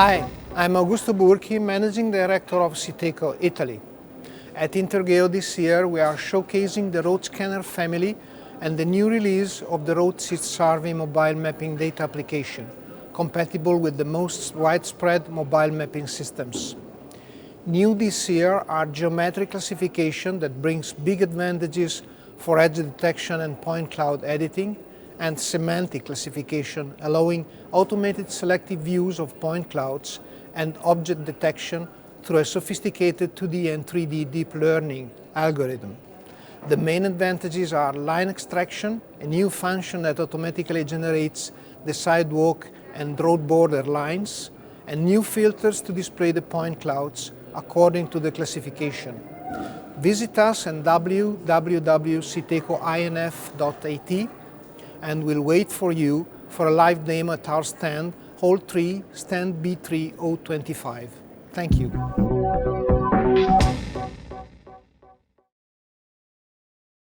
Hi, I'm Augusto Burchi, Managing Director of Siteco, Italy. At INTERGEO this year, we are showcasing the Road Scanner family and the new release of the Road Seat Survey mobile mapping data application, compatible with the most widespread mobile mapping systems. New this year are geometric classification that brings big advantages for edge detection and point cloud editing, and semantic classification, allowing automated selective views of point clouds and object detection through a sophisticated 2D and 3D deep learning algorithm. The main advantages are line extraction, a new function that automatically generates the sidewalk and road border lines, and new filters to display the point clouds according to the classification. Visit us at www.sitecoinf.it and we'll wait for you for a live demo at our stand, Hall 3, Stand B3.025. Thank you.